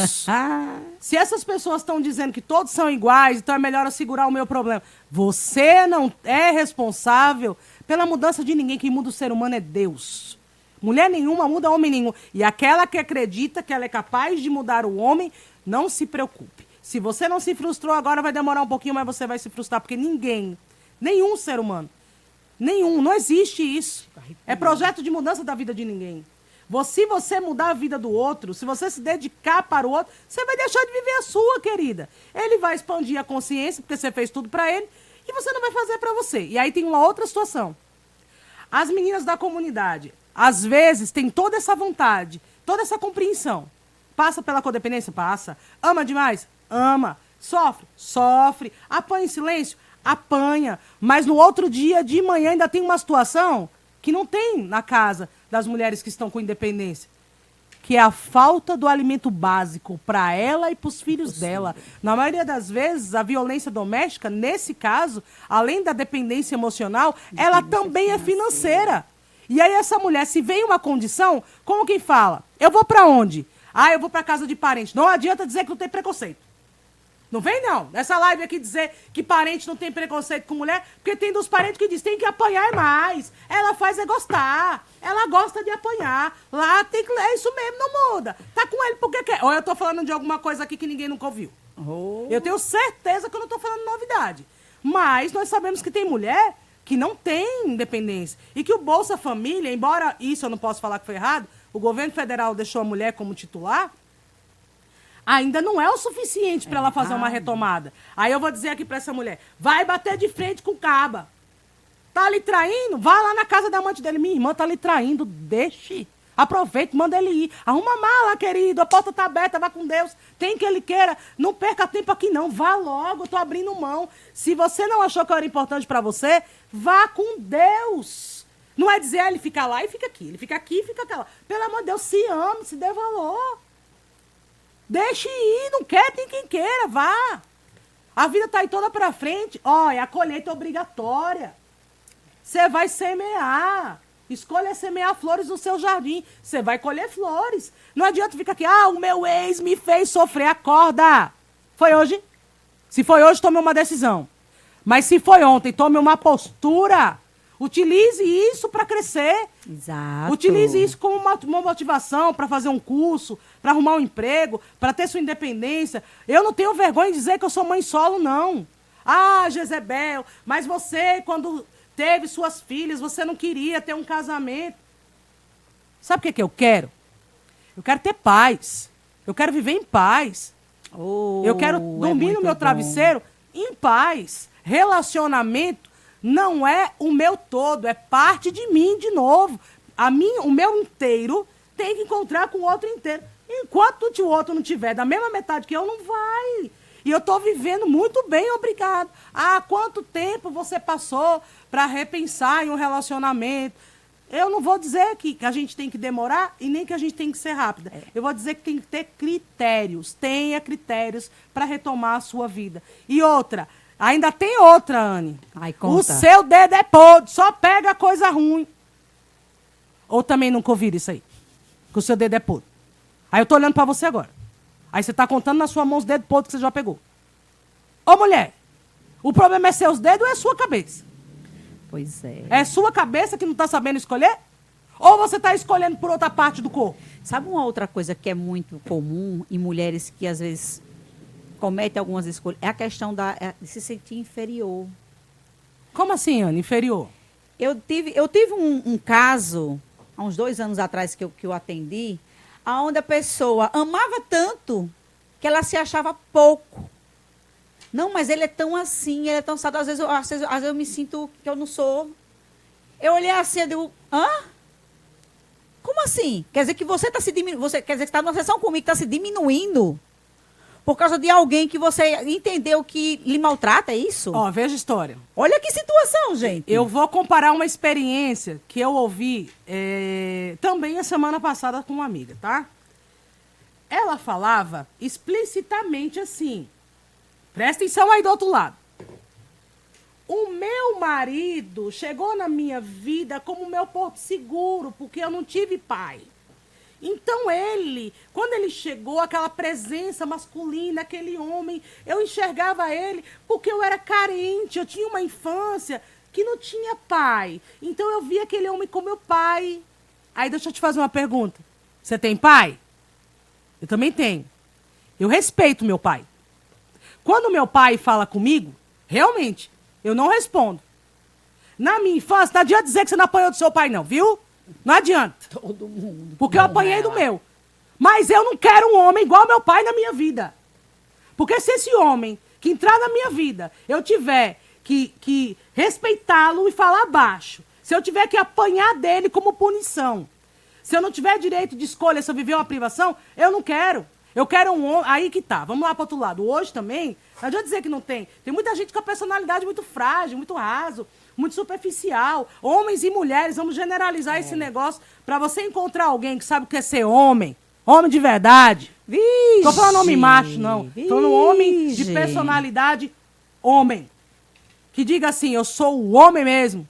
Se essas pessoas estão dizendo que todos são iguais, então é melhor eu segurar o meu problema. Você não é responsável pela mudança de ninguém. Quem muda o ser humano é Deus. Mulher nenhuma muda homem nenhum. E aquela que acredita que ela é capaz de mudar o homem, não se preocupe. Se você não se frustrou agora, vai demorar um pouquinho, mas você vai se frustrar. Porque ninguém, nenhum ser humano, nenhum, não existe isso. É projeto de mudança da vida de ninguém. Se você mudar a vida do outro, se você se dedicar para o outro, você vai deixar de viver a sua, querida. Ele vai expandir a consciência, porque você fez tudo para ele, e você não vai fazer para você. E aí tem uma outra situação. As meninas da comunidade, às vezes, têm toda essa vontade, toda essa compreensão. Passa pela codependência? Passa. Ama demais? Ama. Sofre? Sofre. Apanha em silêncio? Apanha. Mas no outro dia, de manhã, ainda tem uma situação que não tem na casa das mulheres que estão com independência, que é a falta do alimento básico para ela e para os filhos dela. Na maioria das vezes, a violência doméstica, nesse caso, além da dependência emocional, ela também é financeira. E aí essa mulher, se vem uma condição, como quem fala? Eu vou para onde? Ah, eu vou para casa de parente. Não adianta dizer que não tem preconceito. Não vem, não. Nessa live aqui dizer que parente não tem preconceito com mulher, porque tem dos parentes que dizem que tem que apanhar mais. Ela faz é gostar. Ela gosta de apanhar. Lá tem que... É isso mesmo, não muda. Tá com ele porque quer. Ou eu tô falando de alguma coisa aqui que ninguém nunca ouviu. Eu tenho certeza que eu não tô falando novidade. Mas nós sabemos que tem mulher que não tem independência. E que o Bolsa Família, embora isso eu não posso falar que foi errado, o governo federal deixou a mulher como titular, ainda não é o suficiente para ela fazer uma retomada. Aí eu vou dizer aqui para essa mulher, vai bater de frente com o caba. Tá lhe traindo? Vá lá na casa da amante dele. Minha irmã tá lhe traindo, deixe. Aproveite, manda ele ir. Arruma a mala, querido, a porta tá aberta, vá com Deus. Tem que ele queira. Não perca tempo aqui não, vá logo, eu tô abrindo mão. Se você não achou que eu era importante para você, vá com Deus. Não é dizer, ele fica lá e fica aqui. Ele fica aqui e fica lá. Pelo amor de Deus, se ame, se dê valor. Deixe ir, não quer, tem quem queira, vá. A vida tá aí toda pra frente. Olha, a colheita é obrigatória. Você vai semear. Escolha semear flores no seu jardim. Você vai colher flores. Não adianta ficar aqui, o meu ex me fez sofrer. Acorda. Foi hoje? Se foi hoje, tome uma decisão. Mas se foi ontem, tome uma postura. Utilize isso para crescer. Exato. Utilize isso como uma motivação para fazer um curso, para arrumar um emprego, para ter sua independência. Eu não tenho vergonha de dizer que eu sou mãe solo, não. Ah, Jezebel, mas você, quando teve suas filhas, você não queria ter um casamento. Sabe o que eu quero? Eu quero ter paz. Eu quero viver em paz. Eu quero dormir no meu travesseiro em paz. Relacionamento não é o meu todo, é parte de mim de novo. O meu inteiro tem que encontrar com o outro inteiro. Enquanto o outro não tiver da mesma metade que eu, não vai. E eu estou vivendo muito bem, obrigado. Ah, quanto tempo você passou para repensar em um relacionamento? Eu não vou dizer que a gente tem que demorar e nem que a gente tem que ser rápida. Eu vou dizer que tem que ter critérios. Tenha critérios para retomar a sua vida. E outra, ainda tem outra, Anne. Ai, conta. O seu dedo é podre, só pega coisa ruim. Ou também nunca ouviram isso aí? Que o seu dedo é podre. Aí eu tô olhando para você agora. Aí você tá contando na sua mão os dedos podres que você já pegou. Ô, mulher, o problema é seus dedos ou é sua cabeça? Pois é. É sua cabeça que não está sabendo escolher? Ou você está escolhendo por outra parte do corpo? Sabe uma outra coisa que é muito comum em mulheres que às vezes cometem algumas escolhas? É a questão de se sentir inferior. Como assim, Ana? Inferior? Eu tive um caso, há uns 2 anos atrás, que eu atendi, onde a pessoa amava tanto que ela se achava pouco. Não, mas ele é tão assim, ele é tão sábio. Às vezes eu me sinto que eu não sou. Eu olhei assim e digo, hã? Como assim? Quer dizer que você está se diminuindo, quer dizer que está numa sessão comigo, está se diminuindo por causa de alguém que você entendeu que lhe maltrata, é isso? Ó, veja a história. Olha que situação, gente. Eu vou comparar uma experiência que eu ouvi também a semana passada com uma amiga, tá? Ela falava explicitamente assim. Presta atenção aí do outro lado. O meu marido chegou na minha vida como meu porto seguro, porque eu não tive pai. Então ele, quando ele chegou, aquela presença masculina, aquele homem, eu enxergava ele porque eu era carente, eu tinha uma infância que não tinha pai. Então eu via aquele homem como meu pai. Aí deixa eu te fazer uma pergunta. Você tem pai? Eu também tenho. Eu respeito meu pai. Quando meu pai fala comigo, realmente, eu não respondo. Na minha infância, não adianta dizer que você não apanhou do seu pai, não, viu? Não adianta. Todo mundo. Porque eu apanhei do meu. Mas eu não quero um homem igual meu pai na minha vida. Porque se esse homem que entrar na minha vida, eu tiver que respeitá-lo e falar baixo, se eu tiver que apanhar dele como punição, se eu não tiver direito de escolha, se eu viver uma privação, eu não quero. Eu quero um homem... Aí que tá. Vamos lá para outro lado. Hoje também, não adianta dizer que não tem. Tem muita gente com a personalidade muito frágil, muito raso, muito superficial. Homens e mulheres, vamos generalizar esse negócio para você encontrar alguém que sabe o que é ser homem. Homem de verdade. Vixe, Tô falando homem macho, não. Tô falando homem de personalidade homem. Que diga assim, eu sou o homem mesmo.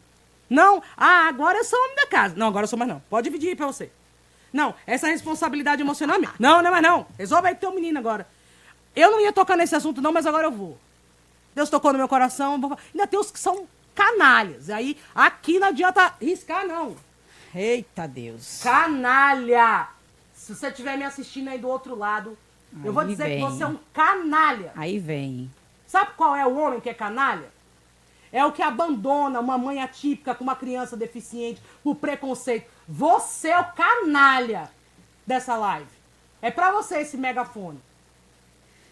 Não, agora eu sou homem da casa. Não, agora eu sou mais não. Pode dividir aí pra você. Não, essa responsabilidade emocional é minha. Não, não é mais não. Resolve aí com teu menino agora. Eu não ia tocar nesse assunto não, mas agora eu vou. Deus tocou no meu coração. Ainda tem os que são canalhas. Aí, aqui não adianta riscar, não. Eita Deus. Canalha. Se você estiver me assistindo aí do outro lado, eu vou dizer que você é um canalha. Aí vem. Sabe qual é o homem que é canalha? É o que abandona uma mãe atípica com uma criança deficiente por preconceito. Você é o canalha dessa live. É pra você esse megafone.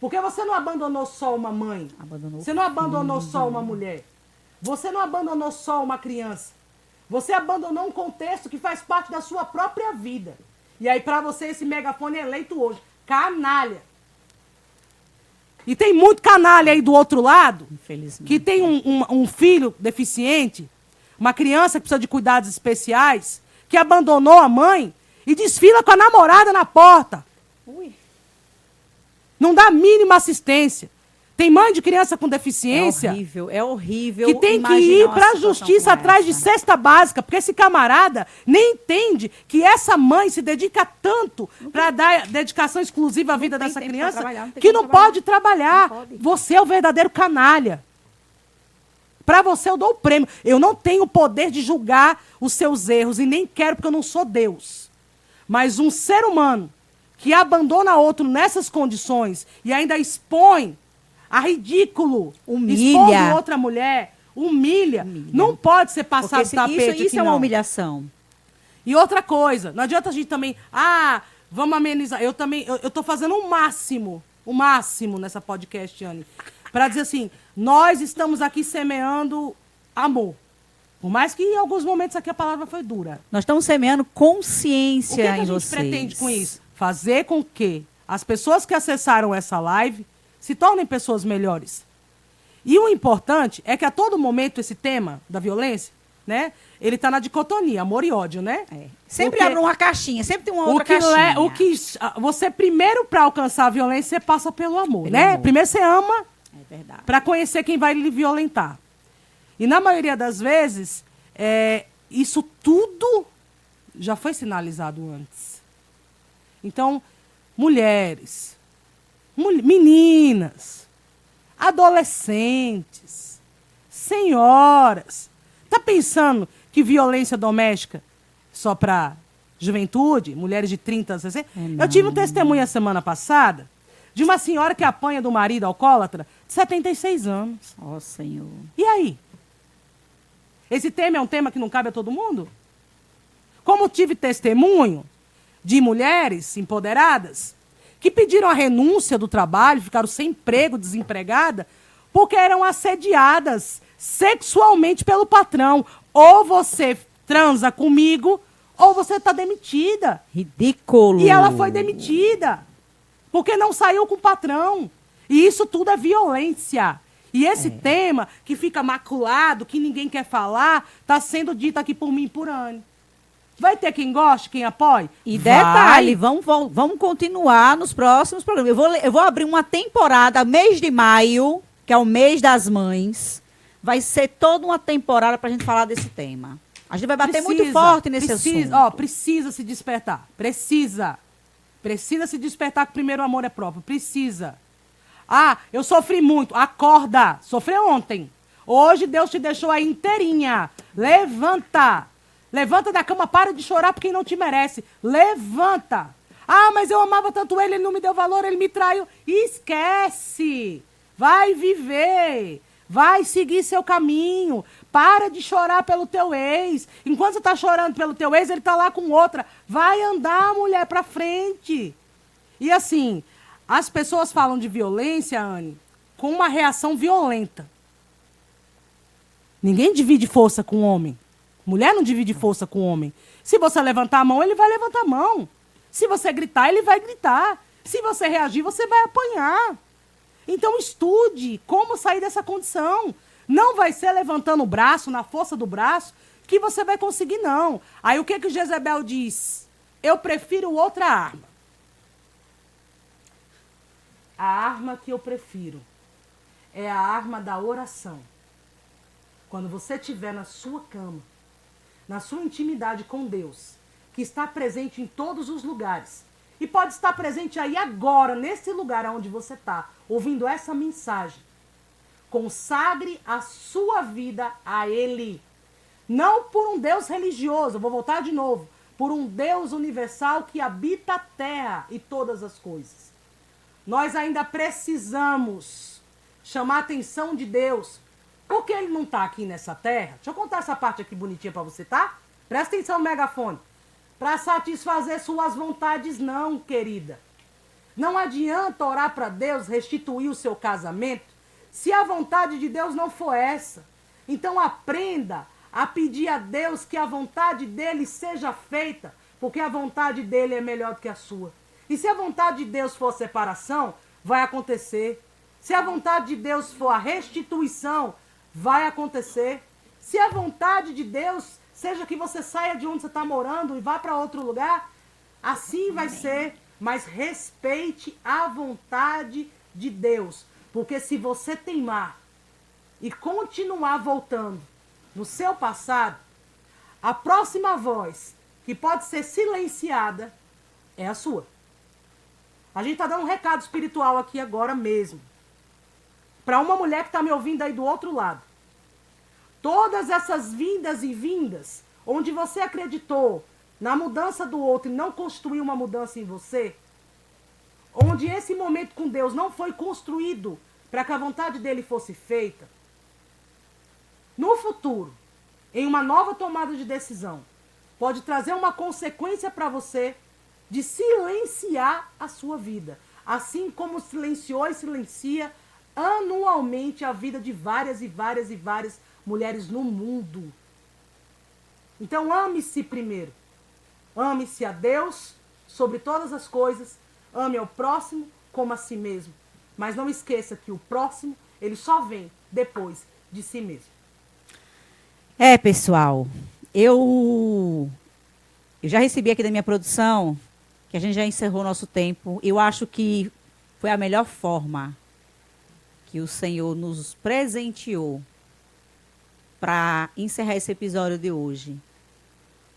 Porque você não abandonou só uma mãe. Você não abandonou só uma mulher. Você não abandonou só uma criança. Você abandonou um contexto que faz parte da sua própria vida. E aí pra você esse megafone é eleito hoje. Canalha. E tem muito canalha aí do outro lado, que tem um filho deficiente, uma criança que precisa de cuidados especiais, que abandonou a mãe e desfila com a namorada na porta. Ui. Não dá a mínima assistência. Tem mãe de criança com deficiência É horrível. que tem que imaginar ir uma para a situação justiça como atrás de essa. cesta básica, porque esse camarada nem entende que essa mãe se dedica tanto para dar dedicação exclusiva à vida tem dessa tempo criança pra trabalhar, não tem que como não pode trabalhar. Não pode. Você é o verdadeiro canalha. Para você eu dou o prêmio. Eu não tenho o poder de julgar os seus erros e nem quero porque eu não sou Deus. Mas um ser humano que abandona outro nessas condições e ainda expõe a ridículo, Humilha. expondo outra mulher, humilha. Não pode ser passado Porque tapete isso aqui, é uma não. humilhação. E outra coisa, não adianta a gente também, vamos amenizar. Eu tô fazendo o máximo nessa podcast, Anne, para dizer assim, nós estamos aqui semeando amor. Por mais que em alguns momentos aqui a palavra foi dura. Nós estamos semeando consciência O que a em gente vocês. pretende com isso? Fazer com que as pessoas que acessaram essa live se tornem pessoas melhores. E o importante é que a todo momento esse tema da violência, né? Ele está na dicotomia, amor e ódio, né? É. Sempre Porque abre uma caixinha, sempre tem uma outra caixinha. Você primeiro, para alcançar a violência, você passa pelo amor, Pelo né? amor. Primeiro você ama É verdade. para conhecer quem vai lhe violentar. E na maioria das vezes, isso tudo já foi sinalizado antes. Então, mulheres, meninas, adolescentes, senhoras, tá pensando que violência doméstica só para juventude, mulheres de 30 a 60? Eu tive um testemunho a semana passada de uma senhora que apanha do marido alcoólatra de 76 anos. Ó, Senhor. E aí? Esse tema é um tema que não cabe a todo mundo? Como tive testemunho de mulheres empoderadas que pediram a renúncia do trabalho, ficaram sem emprego, desempregada, porque eram assediadas sexualmente pelo patrão. Ou você transa comigo, ou você está demitida. Ridículo. E ela foi demitida, porque não saiu com o patrão. E isso tudo é violência. E esse tema, que fica maculado, que ninguém quer falar, está sendo dito aqui por mim e por Anne. Vai ter quem goste, quem apoie? E Vai. detalhe, vamos continuar nos próximos programas. Eu vou abrir uma temporada, mês de maio, que é o mês das mães. Vai ser toda uma temporada para a gente falar desse tema. A gente vai bater muito forte nesse assunto. Precisa se despertar. Precisa se despertar que o primeiro amor é próprio. Precisa. Eu sofri muito. Acorda. Sofreu ontem. Hoje Deus te deixou aí inteirinha. Levanta. Levanta da cama, para de chorar por quem não te merece. Levanta. Mas eu amava tanto ele não me deu valor, ele me traiu. Esquece. Vai viver. Vai seguir seu caminho. Para de chorar pelo teu ex. Enquanto você está chorando pelo teu ex, ele está lá com outra. Vai andar, mulher, para frente. E assim, as pessoas falam de violência, Anne, com uma reação violenta. Ninguém divide força com homem. Mulher não divide força com homem. Se você levantar a mão, ele vai levantar a mão. Se você gritar, ele vai gritar. Se você reagir, você vai apanhar. Então estude como sair dessa condição. Não vai ser levantando o braço, na força do braço, que você vai conseguir, não. Aí o que Jezebel diz? Eu prefiro outra arma. A arma que eu prefiro é a arma da oração. Quando você estiver na sua cama, na sua intimidade com Deus, que está presente em todos os lugares, e pode estar presente aí agora, nesse lugar onde você está, ouvindo essa mensagem, consagre a sua vida a Ele. Não por um Deus religioso, eu vou voltar de novo, por um Deus universal que habita a terra e todas as coisas. Nós ainda precisamos chamar a atenção de Deus. Porque ele não está aqui nessa terra? Deixa eu contar essa parte aqui bonitinha para você, tá? Presta atenção no megafone. Para satisfazer suas vontades, não, querida. Não adianta orar para Deus restituir o seu casamento se a vontade de Deus não for essa. Então aprenda a pedir a Deus que a vontade dele seja feita, porque a vontade dele é melhor do que a sua. E se a vontade de Deus for separação, vai acontecer. Se a vontade de Deus for a restituição, vai acontecer. Se a vontade de Deus seja que você saia de onde você está morando e vá para outro lugar, assim vai ser. Mas respeite a vontade de Deus. Porque se você teimar e continuar voltando no seu passado, a próxima voz que pode ser silenciada é a sua. A gente está dando um recado espiritual aqui agora mesmo. Para uma mulher que está me ouvindo aí do outro lado. Todas essas vindas e vindas, onde você acreditou na mudança do outro e não construiu uma mudança em você, onde esse momento com Deus não foi construído para que a vontade dele fosse feita, no futuro, em uma nova tomada de decisão, pode trazer uma consequência para você de silenciar a sua vida. Assim como silenciou e silencia anualmente a vida de várias e várias e várias mulheres no mundo. Então ame-se primeiro. Ame-se a Deus sobre todas as coisas. Ame ao próximo como a si mesmo. Mas não esqueça que o próximo, ele só vem depois de si mesmo. Pessoal, eu já recebi aqui da minha produção que a gente já encerrou nosso tempo. Eu acho que foi a melhor forma que o Senhor nos presenteou para encerrar esse episódio de hoje.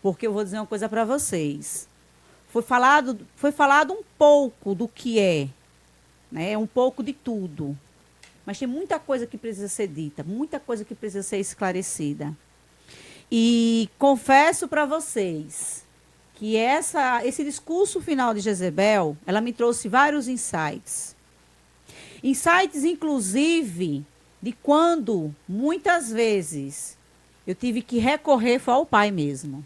Porque eu vou dizer uma coisa para vocês. Foi falado um pouco do que é, né? Um pouco de tudo. Mas tem muita coisa que precisa ser dita, muita coisa que precisa ser esclarecida. E confesso para vocês que esse discurso final de Jezebel, ela me trouxe vários insights. Insights, inclusive, de quando, muitas vezes, eu tive que recorrer foi ao Pai mesmo,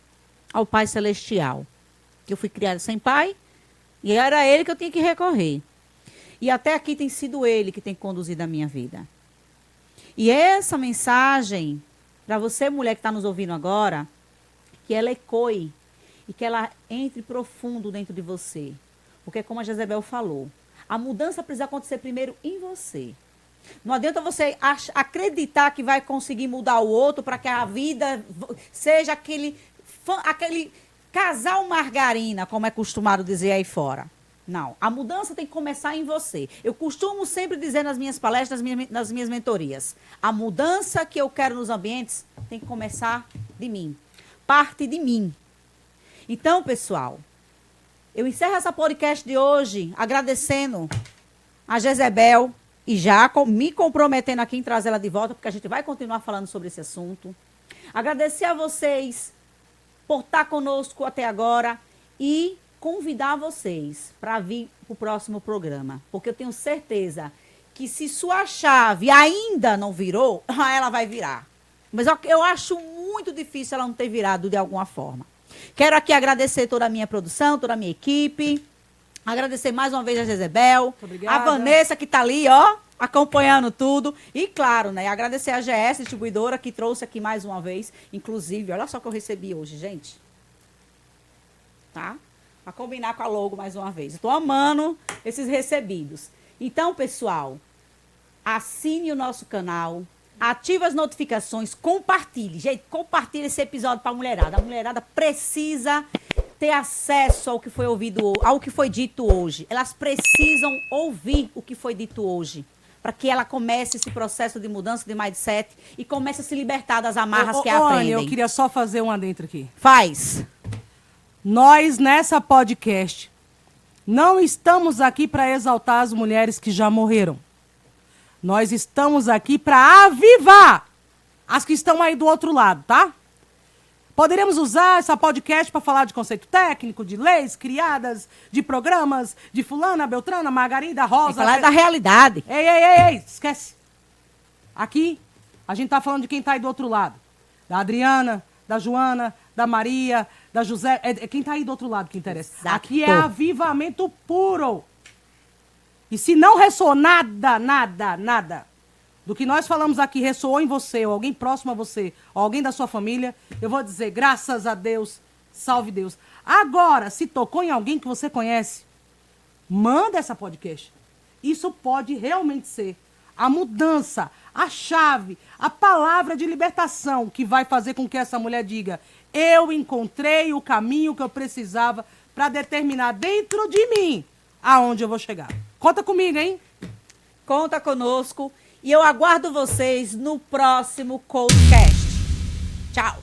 ao Pai Celestial. Eu fui criada sem pai e era ele que eu tinha que recorrer. E até aqui tem sido ele que tem conduzido a minha vida. E essa mensagem, para você, mulher que está nos ouvindo agora, que ela ecoe e que ela entre profundo dentro de você. Porque, como a Jezebel falou, a mudança precisa acontecer primeiro em você. Não adianta você acreditar que vai conseguir mudar o outro para que a vida seja aquele casal margarina, como é costumado dizer aí fora. Não, a mudança tem que começar em você. Eu costumo sempre dizer nas minhas palestras, nas minhas mentorias, a mudança que eu quero nos ambientes tem que começar de mim, parte de mim. Então, pessoal, eu encerro essa podcast de hoje agradecendo a Jezebel e já me comprometendo aqui em trazer ela de volta, porque a gente vai continuar falando sobre esse assunto. Agradecer a vocês por estar conosco até agora e convidar vocês para vir para o próximo programa. Porque eu tenho certeza que se sua chave ainda não virou, ela vai virar. Mas eu acho muito difícil ela não ter virado de alguma forma. Quero aqui agradecer toda a minha produção, toda a minha equipe. Agradecer mais uma vez a Jezebel. A Vanessa que está ali, ó, acompanhando tudo. E claro, né, agradecer a GS Distribuidora que trouxe aqui mais uma vez. Inclusive, olha só o que eu recebi hoje, gente. Tá? Para combinar com a logo mais uma vez. Estou amando esses recebidos. Então, pessoal, assine o nosso canal, ative as notificações, compartilhe. Gente, compartilhe esse episódio para a mulherada. A mulherada precisa ter acesso ao que foi ouvido, ao que foi dito hoje. Elas precisam ouvir o que foi dito hoje, para que ela comece esse processo de mudança de mindset e comece a se libertar das amarras que aprendem. Anny, eu queria só fazer um adentro aqui. Faz. Nós, nessa podcast, não estamos aqui para exaltar as mulheres que já morreram. Nós estamos aqui para avivar as que estão aí do outro lado, tá? Poderíamos usar essa podcast para falar de conceito técnico, de leis criadas, de programas, de fulana, beltrana, margarida, rosa... Falar da realidade. Ei, esquece. Aqui, a gente tá falando de quem tá aí do outro lado. Da Adriana, da Joana, da Maria, da José... É quem tá aí do outro lado que interessa. Exato. Aqui é avivamento puro. E se não ressoou nada do que nós falamos aqui ressoou em você, ou alguém próximo a você, ou alguém da sua família, eu vou dizer, graças a Deus, salve Deus. Agora, se tocou em alguém que você conhece, manda essa podcast. Isso pode realmente ser a mudança, a chave, a palavra de libertação que vai fazer com que essa mulher diga, eu encontrei o caminho que eu precisava para determinar dentro de mim aonde eu vou chegar. Conta comigo, hein? conta conosco e eu aguardo vocês no próximo Coldcast. Tchau!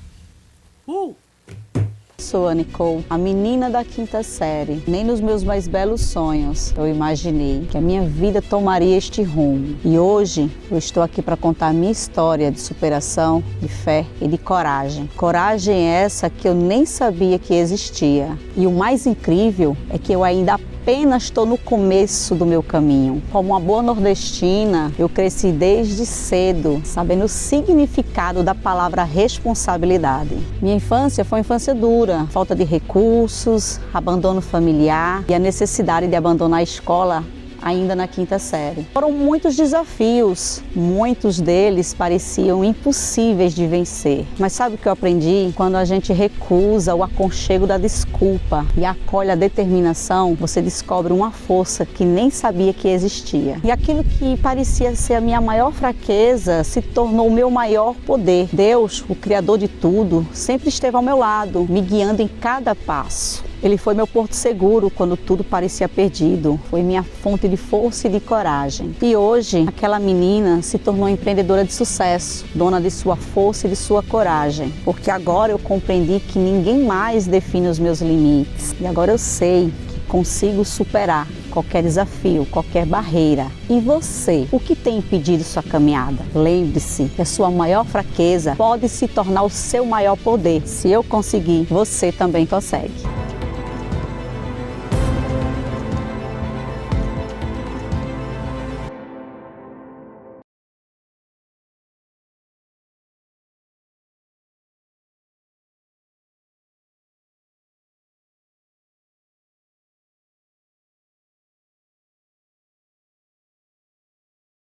Sou a Nicole, a menina da quinta série. Nem nos meus mais belos sonhos eu imaginei que a minha vida tomaria este rumo. E hoje eu estou aqui para contar a minha história de superação, de fé e de coragem. Coragem essa que eu nem sabia que existia. E o mais incrível é que eu ainda apenas estou no começo do meu caminho. Como uma boa nordestina, eu cresci desde cedo, sabendo o significado da palavra responsabilidade. Minha infância foi uma infância dura, falta de recursos, abandono familiar e a necessidade de abandonar a escola ainda na quinta série. Foram muitos desafios, muitos deles pareciam impossíveis de vencer. Mas sabe o que eu aprendi? Quando a gente recusa o aconchego da desculpa e acolhe a determinação, você descobre uma força que nem sabia que existia. E aquilo que parecia ser a minha maior fraqueza se tornou o meu maior poder. Deus, o Criador de tudo, sempre esteve ao meu lado, me guiando em cada passo. Ele foi meu porto seguro quando tudo parecia perdido. Foi minha fonte de força e de coragem. E hoje, aquela menina se tornou empreendedora de sucesso, dona de sua força e de sua coragem. Porque agora eu compreendi que ninguém mais define os meus limites. E agora eu sei que consigo superar qualquer desafio, qualquer barreira. E você, o que tem impedido sua caminhada? Lembre-se que a sua maior fraqueza pode se tornar o seu maior poder. Se eu conseguir, você também consegue.